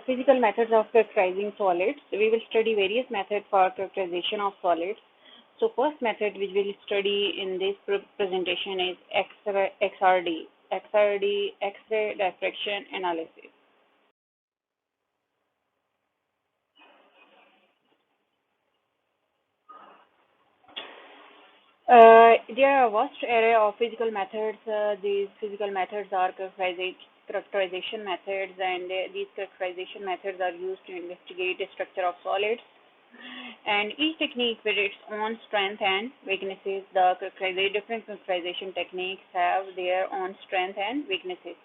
Physical methods of characterizing solids. We will study various methods for characterization of solids. So first method which we will study in this presentation is XRD, X-ray diffraction analysis. There are a vast array of physical methods. These physical methods are characterization methods, and these characterization methods are used to investigate the structure of solids. And each technique with its own strength and weaknesses. Different characterization techniques have their own strength and weaknesses.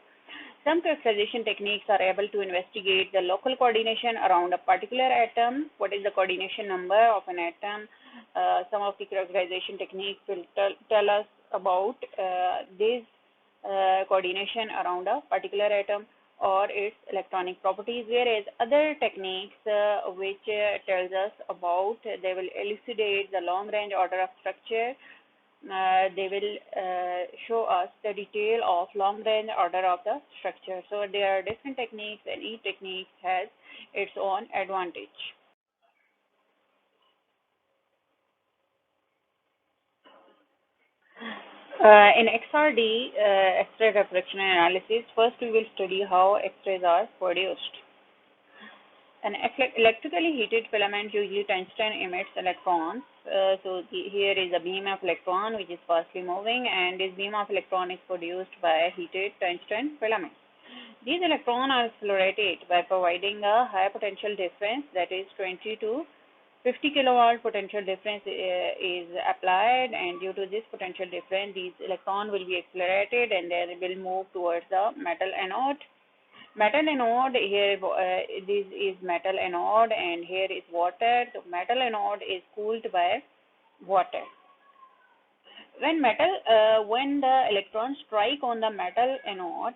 Some characterization techniques are able to investigate the local coordination around a particular atom. What is the coordination number of an atom? Some of the characterization techniques will tell us about this coordination around a particular atom or its electronic properties, whereas other techniques which tells us about, they will elucidate the long range order of structure. They will show us the detail of long range order of the structure. So there are different techniques, and each technique has its own advantage. In XRD, X-ray diffraction analysis, first we will study how X-rays are produced. An electrically heated filament, usually tungsten, emits electrons. Here is a beam of electron which is fastly moving, and this beam of electron is produced by a heated tungsten filament. These electrons are accelerated by providing a high potential difference, that is 20 to 50 kilowatt potential difference is applied, and due to this potential difference, these electrons will be accelerated and they will move towards the metal anode. Metal anode, here this is metal anode and here is water. So metal anode is cooled by water. When the electrons strike on the metal anode,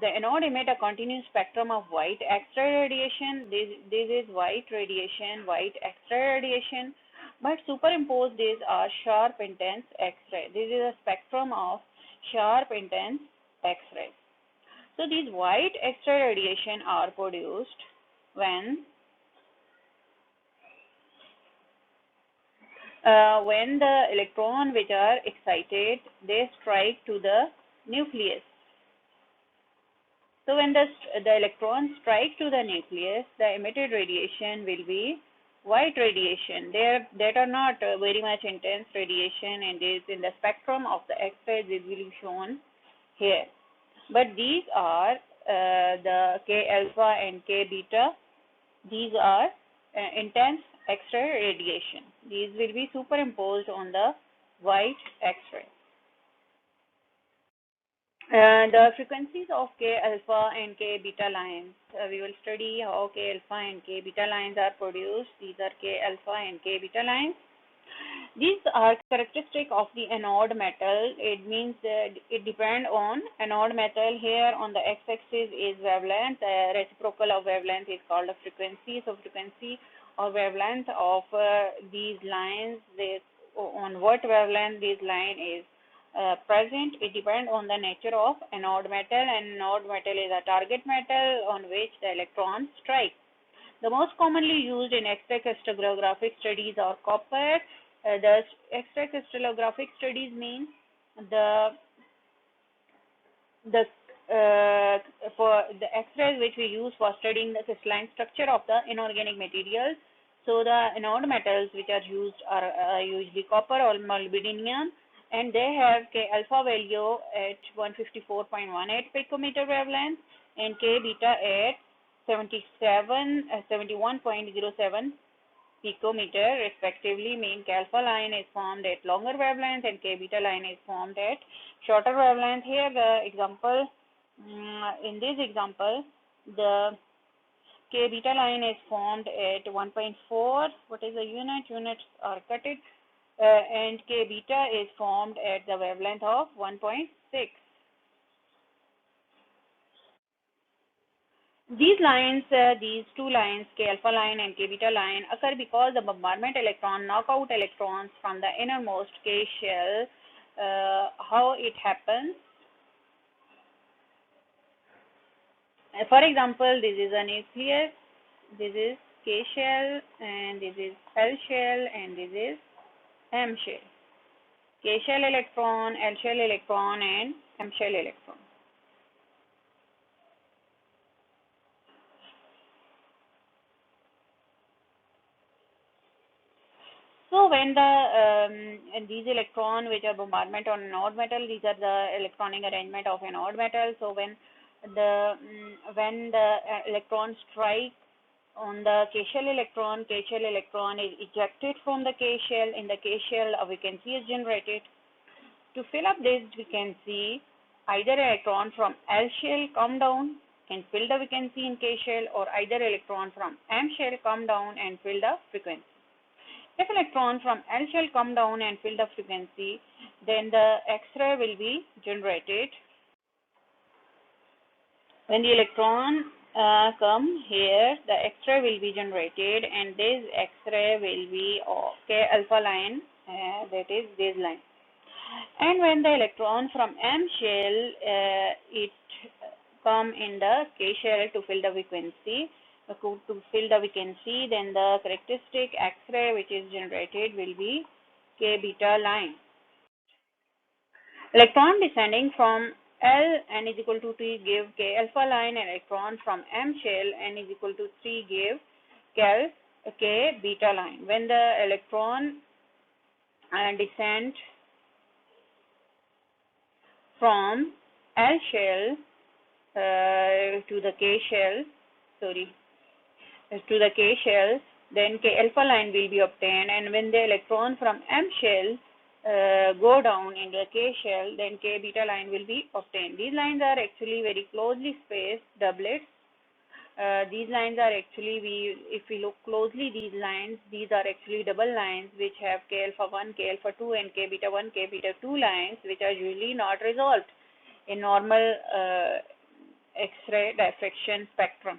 the anode emit a continuous spectrum of white X-ray radiation. This is white radiation, white X-ray radiation. But superimposed these are sharp intense X-ray. This is a spectrum of sharp intense X-ray. So these white X-ray radiation are produced when the electron which are excited, they strike to the nucleus. So when the electrons strike to the nucleus, the emitted radiation will be white radiation. That are not very much intense radiation, and is in the spectrum of the X-ray. This will be shown here. But these are the K alpha and K beta. These are intense X-ray radiation. These will be superimposed on the white X-ray. The frequencies of K alpha and K beta lines. We will study how K alpha and K beta lines are produced. These are K alpha and K beta lines. These are characteristic of the anode metal. It means that it depends on anode metal. Here on the x-axis is wavelength. Reciprocal of wavelength is called a frequency. So frequency or wavelength of these lines, on what wavelength this line is present, it depends on the nature of anode metal, and anode metal is a target metal on which the electrons strike. The most commonly used in X-ray crystallographic studies are copper. The X-ray crystallographic studies mean for the X-rays which we use for studying the crystalline structure of the inorganic materials. So the anode metals which are used are usually copper or molybdenum, and they have K alpha value at 154.18 picometer wavelength and K beta at 71.07 picometer respectively. Mean K alpha line is formed at longer wavelength and K beta line is formed at shorter wavelength. Here the example, in this example, the K beta line is formed at 1.4. What is the unit? Units are cutted. And K beta is formed at the wavelength of 1.6. These lines, these two lines, K alpha line and K beta line, occur because the bombardment electron knock out electrons from the innermost K shell. How it happens? For example, this is a nucleus, this is K shell, and this is L shell, and this is M shell. K shell electron, L shell electron, and M shell electron. So when these electron which are bombardment on an odd metal, these are the electronic arrangement of an odd metal. So when the electron strike on the K shell electron is ejected from the K shell. In the K shell, a vacancy is generated. To fill up this vacancy, either electron from L shell come down and fill the vacancy in K shell, or either electron from M shell come down and fill the frequency. If electron from L shell come down and fill the frequency, then the X-ray will be generated. When the electron come here, the X-ray will be generated, and this X-ray will be of K alpha line, that is this line. And when the electron from M shell, it come in the K shell to fill the vacancy, then the characteristic X-ray which is generated will be K beta line. Electron descending from L n is equal to 2 give K alpha line, and electron from M shell n is equal to 3 give K beta line. When the electron descend from L shell to the K shell, then K alpha line will be obtained, and when the electron from M shell go down in the K shell, then K beta line will be obtained. These lines are actually very closely spaced doublets. These lines are actually, if we look closely, these are actually double lines which have K alpha 1, K alpha 2, and K beta 1, K beta 2 lines, which are usually not resolved in normal X-ray diffraction spectrum.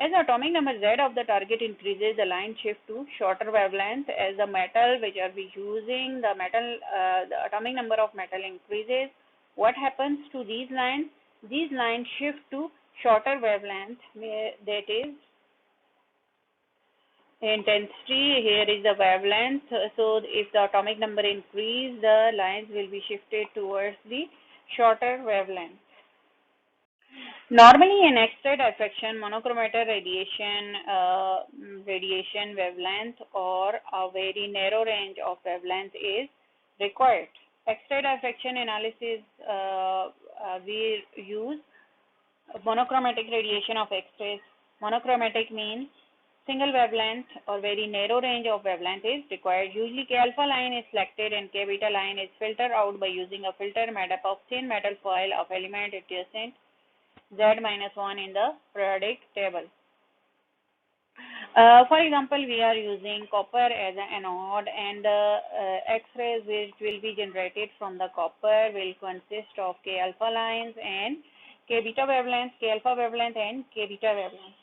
As the atomic number Z of the target increases, the line shift to shorter wavelength. As the metal which are we using, the atomic number of metal increases. What happens to these lines? These lines shift to shorter wavelength, that is intensity. Here is the wavelength. So if the atomic number increase, the lines will be shifted towards the shorter wavelength. Normally, in X-ray diffraction, monochromator radiation wavelength or a very narrow range of wavelength is required. X-ray diffraction analysis, we use monochromatic radiation of X-rays. Monochromatic means single wavelength or very narrow range of wavelength is required. Usually, K alpha line is selected and K beta line is filtered out by using a filter made up of thin metal foil of element adjacent Z-1 in the periodic table. For example, we are using copper as an anode, and X-rays which will be generated from the copper will consist of K alpha lines and K beta wavelengths, K alpha wavelength and K beta wavelengths.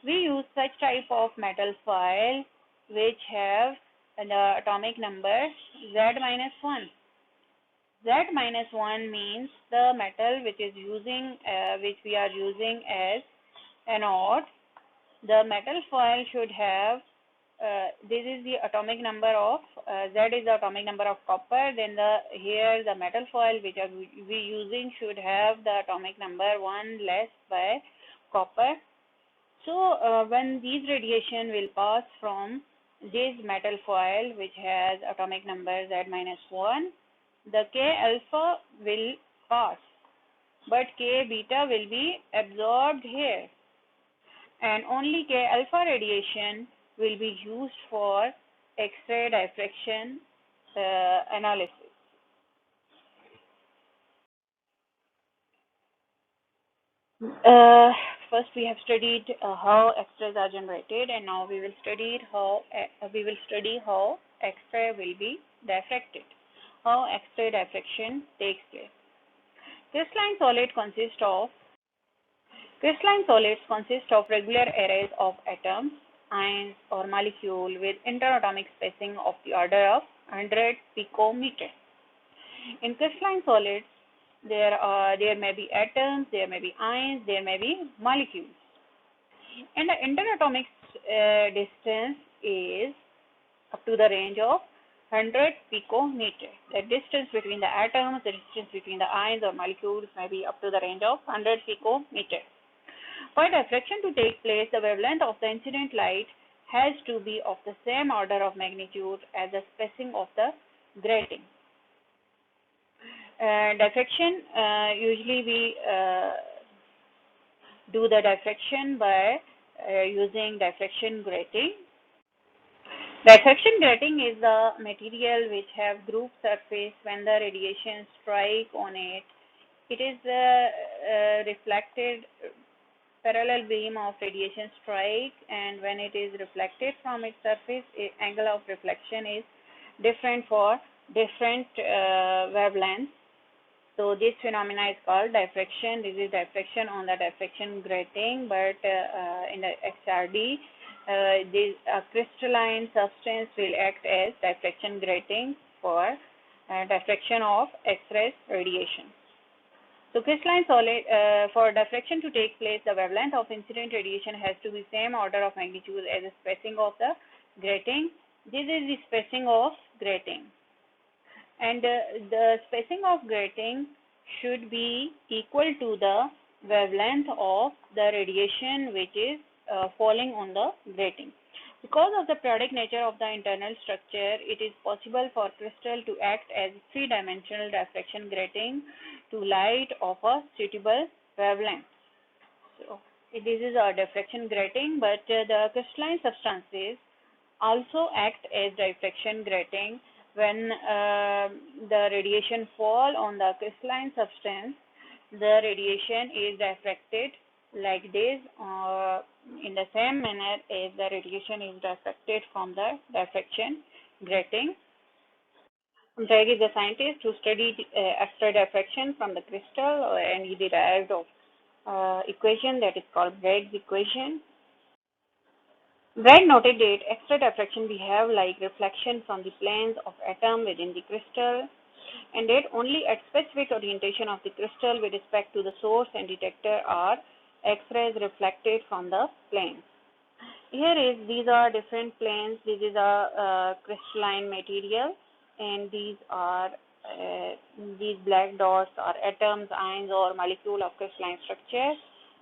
We use such type of metal foil which have the atomic number Z-1. Z-1 means the metal which we are using as anode. The metal foil should have, this is the atomic number of, Z is the atomic number of copper, then here the metal foil which we using should have the atomic number 1 less by copper. So when these radiation will pass from this metal foil which has atomic number Z-1, the K alpha will pass, but K beta will be absorbed here, and only K alpha radiation will be used for X-ray diffraction analysis. First, we have studied how X-rays are generated, and now we will study how X-ray will be diffracted. How X-ray diffraction takes place. Crystalline solids consist of regular arrays of atoms, ions, or molecules with interatomic spacing of the order of 100 picometer. In crystalline solids, there may be atoms, there may be ions, there may be molecules. And the interatomic distance is up to the range of 100 picometer. The distance between the atoms, the distance between the ions or molecules may be up to the range of 100 picometer. For diffraction to take place, the wavelength of the incident light has to be of the same order of magnitude as the spacing of the grating. Diffraction, usually we do the diffraction by using diffraction grating. Diffraction grating is the material which have grooved surface. When the radiation strike on it, it is reflected parallel beam of radiation strike, and when it is reflected from its surface, angle of reflection is different for different wavelengths. So this phenomena is called diffraction. This is diffraction on the diffraction grating, but in the XRD, this crystalline substance will act as diffraction grating for diffraction of X-ray radiation. So crystalline solid, for diffraction to take place, the wavelength of incident radiation has to be same order of magnitude as the spacing of the grating. This is the spacing of grating. And the spacing of grating should be equal to the wavelength of the radiation which is falling on the grating. Because of the periodic nature of the internal structure, it is possible for crystal to act as three-dimensional diffraction grating to light of a suitable wavelength. So this is a diffraction grating, but the crystalline substances also act as diffraction grating. When the radiation fall on the crystalline substance, the radiation is diffracted like this, in the same manner as the radiation is diffracted from the diffraction grating. Bragg is a scientist who studied X-ray diffraction from the crystal, and he derived of equation that is called Bragg's equation. Bragg noted that X-ray diffraction behave like reflection from the planes of atom within the crystal, and that only at specific orientation of the crystal with respect to the source and detector are X-rays reflected from the planes. These are different planes. This is a crystalline material, and these are these black dots are atoms, ions, or molecule of crystalline structure.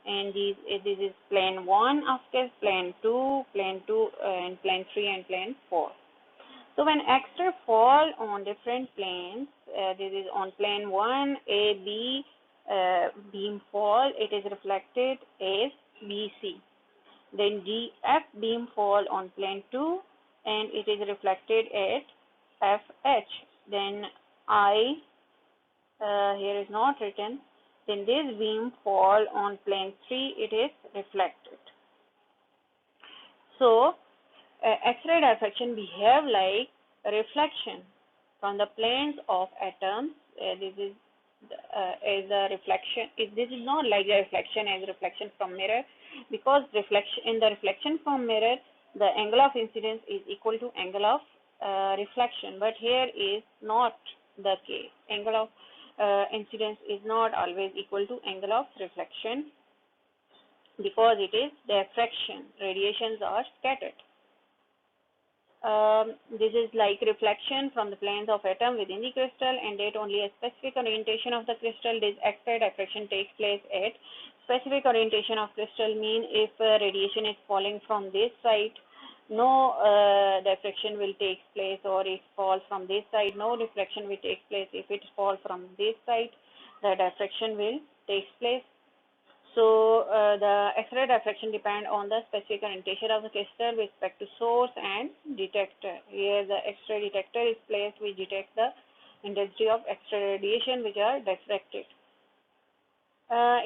And this is plane 1 of this, plane 2, and plane 3, and plane 4. So when X-ray fall on different planes, this is on plane 1, A, B beam fall, it is reflected as BC. Then G, F beam fall on plane 2, and it is reflected at FH. Then I, here is not written. Then this beam fall on plane 3, it is reflected. So X-ray diffraction behave like reflection from the planes of atoms. This is as a reflection. This is not like a reflection as reflection from mirror, because in the reflection from mirror, the angle of incidence is equal to angle of reflection. But here is not the case. Angle of incidence is not always equal to angle of reflection, because it is diffraction. Radiations are scattered. This is like reflection from the planes of atom within the crystal, and at only a specific orientation of the crystal, this X-ray diffraction takes place at specific orientation of crystal. Mean if radiation is falling from this side, no diffraction will take place, or if falls from this side, no reflection will take place. If it falls from this side, the diffraction will take place. So the X-ray diffraction depend on the specific orientation of the crystal with respect to source and detector. Here the X-ray detector is placed which detects the intensity of X-ray radiation which are diffracted.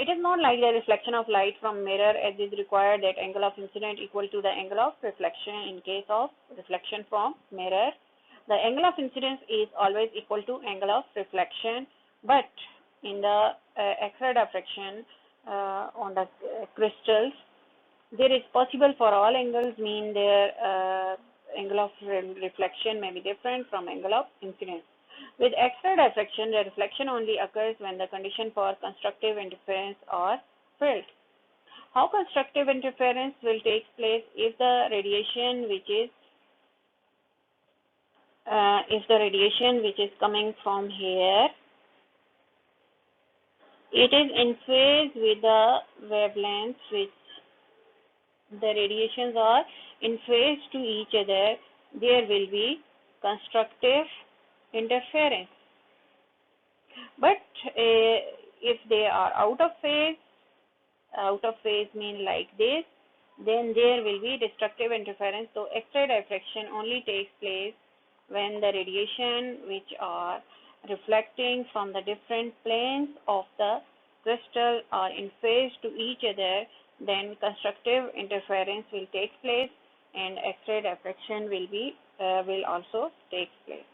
It is not like the reflection of light from mirror, as is required that angle of incident equal to the angle of reflection. In case of reflection from mirror, the angle of incidence is always equal to angle of reflection, but in the X-ray diffraction on the crystals, there is possible for all angles, mean their angle of reflection may be different from angle of incidence. With X-ray diffraction, the reflection only occurs when the condition for constructive interference are filled. How constructive interference will take place if the radiation which is coming from here, it is in phase with the wavelengths which the radiations are in phase to each other, there will be constructive interference. But if they are out of phase mean like this, then there will be destructive interference. So X-ray diffraction only takes place when the radiation which are reflecting from the different planes of the crystal are in phase to each other, then constructive interference will take place and X-ray diffraction will also take place.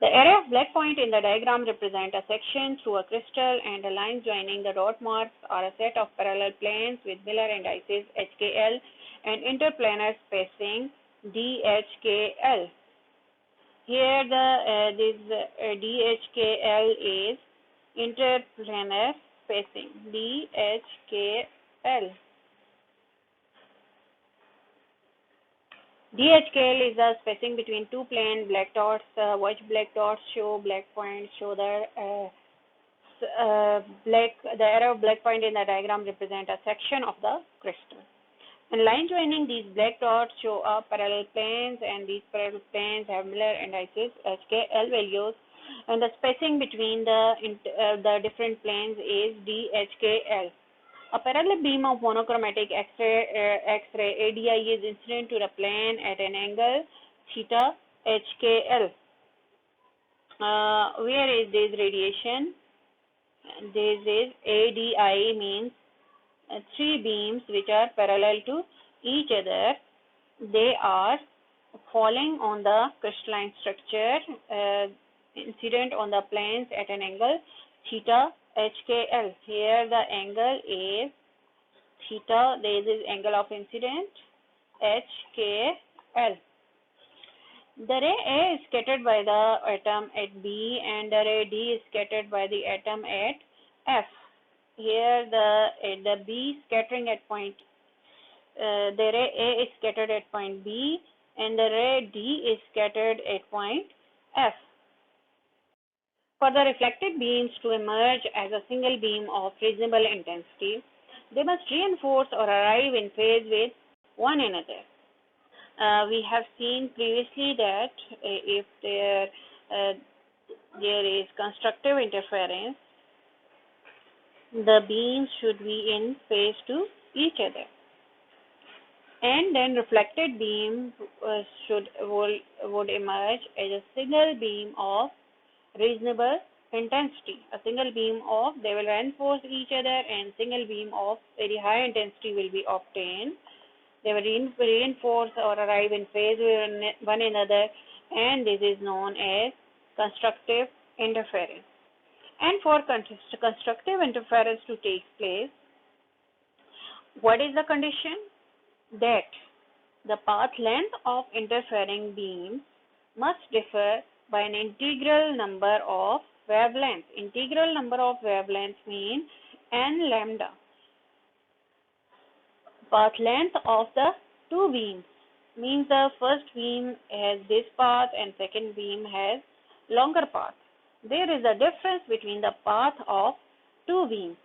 The area of black point in the diagram represent a section through a crystal, and the lines joining the dot marks are a set of parallel planes with Miller indices HKL and interplanar spacing DHKL. Here this DHKL is interplanar spacing DHKL. DHKL is the spacing between two plane black dots. Which black dots show black points show the area of black point in the diagram represent a section of the crystal. And line joining these black dots show up parallel planes, and these parallel planes have Miller indices HKL values, and the spacing between the different planes is DHKL. A parallel beam of monochromatic X-ray ADI is incident to the plane at an angle theta HKL. Where is this radiation? This is ADI means three beams which are parallel to each other. They are falling on the crystalline structure, incident on the planes at an angle theta HKL. Here the angle is theta, there is angle of incident HKL. The ray A is scattered by the atom at B, and the ray D is scattered by the atom at F. Here the B scattering at point, the ray A is scattered at point B, and the ray D is scattered at point F. For the reflected beams to emerge as a single beam of reasonable intensity, they must reinforce or arrive in phase with one another. We have seen previously that if there is constructive interference, the beams should be in phase to each other, and then reflected beam would emerge as a single beam of reasonable intensity. A single beam of, they will reinforce each other, and single beam of very high intensity will be obtained. They will reinforce or arrive in phase with one another, and this is known as constructive interference. And for constructive interference to take place, what is the condition? That the path length of interfering beams must differ by an integral number of wavelengths. Integral number of wavelengths mean n lambda. Path length of the two beams means the first beam has this path and second beam has longer path. There is a difference between the path of two beams.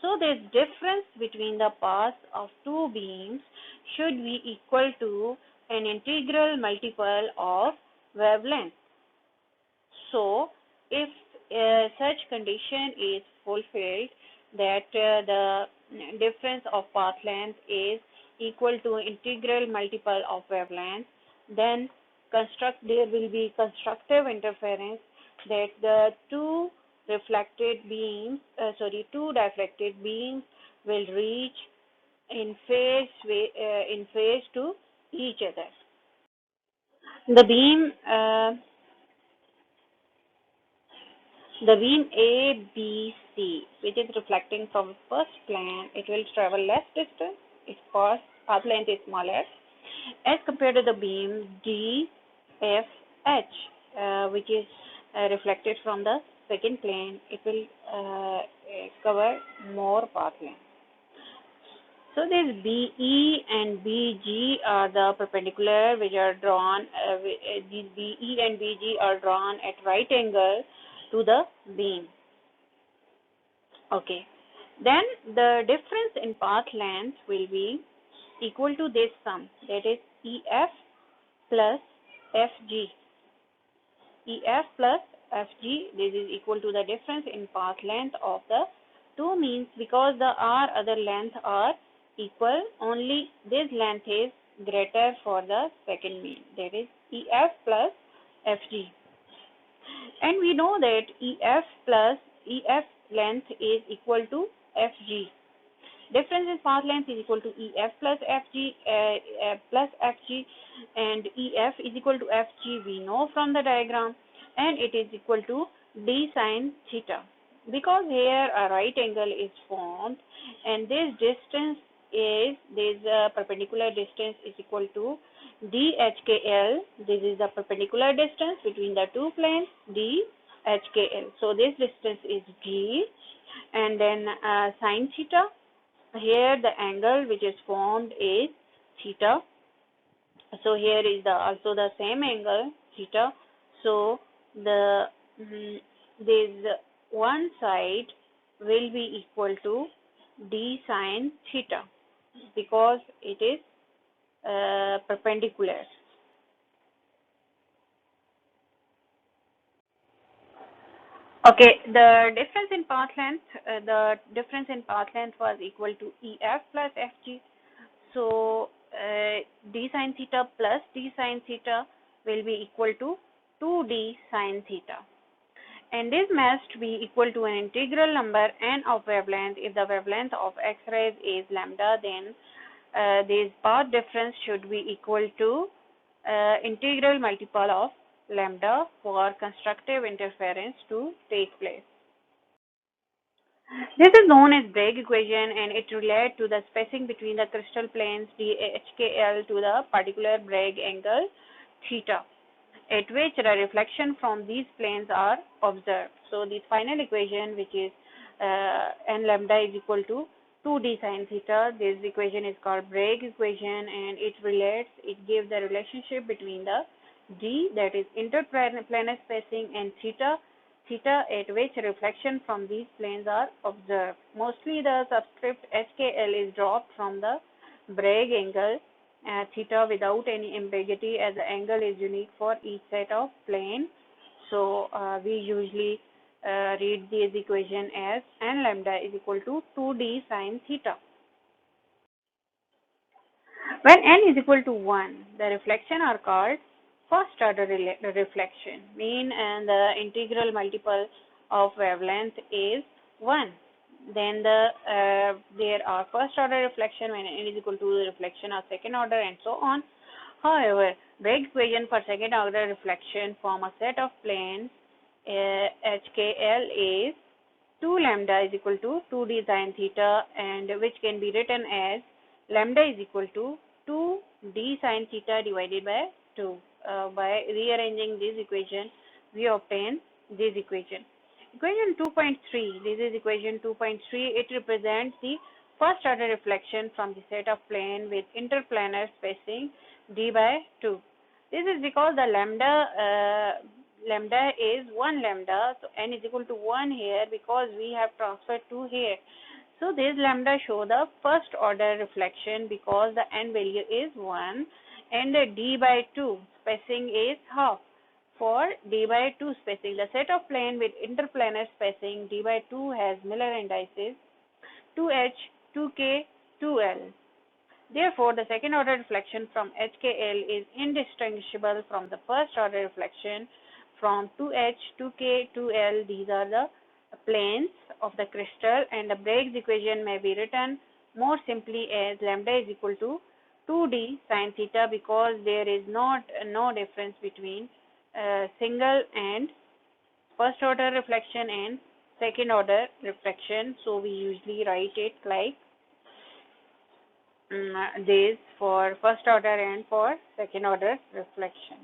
So this difference between the paths of two beams should be equal to an integral multiple of wavelength. So if such condition is fulfilled, that the difference of path length is equal to integral multiple of wavelength, then there will be constructive interference, that the two diffracted beams will reach in phase to each other. The beam ABC, which is reflecting from first plane, it will travel less distance. Its path length is smaller as compared to the beam D, FH, which is reflected from the second plane. It will cover more path length. So this BE and BG are the perpendicular which are drawn, these BE and BG are drawn at right angle to the beam. Okay. Then the difference in path length will be equal to this sum, that is EF plus FG. EF plus FG, this is equal to the difference in path length of the two means. Because the R other length are equal, only this length is greater for the second mean, that is EF plus FG. And we know that EF plus EF length is equal to FG. Difference in path length is equal to EF plus FG, and EF is equal to FG we know from the diagram, and it is equal to D sine theta. Because here a right angle is formed, and this distance is, this perpendicular distance is equal to DHKL. This is the perpendicular distance between the two planes, DHKL. So this distance is D, and then sine theta. Here the angle which is formed is theta. So here is the also the same angle theta. So the this one side will be equal to D sine theta because it is perpendicular. Okay, the difference in path length was equal to EF plus FG. So D sine theta plus D sine theta will be equal to 2D sine theta. And this must be equal to an integral number n of wavelength. If the wavelength of X-rays is lambda, then this path difference should be equal to integral multiple of lambda for constructive interference to take place. This is known as Bragg equation, and it relates to the spacing between the crystal planes DHKL to the particular Bragg angle theta, at which the reflection from these planes are observed. So this final equation, which is n lambda is equal to 2d sine theta, this equation is called Bragg equation, and it gives the relationship between the d, that is interplanar spacing, and theta at which reflection from these planes are observed. Mostly the subscript HKL is dropped from the Bragg angle theta without any ambiguity, as the angle is unique for each set of plane. So we usually read this equation as n lambda is equal to 2d sine theta. When n is equal to 1, the reflection are called first order reflection, mean and the integral multiple of wavelength is 1. Then there are first order reflection when n is equal to the reflection of second order, and so on. However, Bragg equation for second order reflection from a set of planes HKL is 2 lambda is equal to 2d sine theta, and which can be written as lambda is equal to 2d sine theta divided by 2. By rearranging this equation, we obtain this equation. Equation 2.3, this is equation 2.3. It represents the first order reflection from the set of plane with interplanar spacing d by 2. This is because the lambda is 1 lambda, so n is equal to 1 here because we have transferred 2 here. So this lambda show the first order reflection because the n value is 1, and the d by 2 spacing is half. For d by 2 spacing, the set of plane with interplanar spacing d by 2 has Miller indices 2h, 2k, 2l. Therefore, the second order reflection from HKL is indistinguishable from the first order reflection from 2h, 2k, 2l. These are the planes of the crystal, and the Bragg's equation may be written more simply as lambda is equal to 2d sine theta because there is no difference between single and first order reflection and second order reflection. So we usually write it like this for first order and for second order reflection.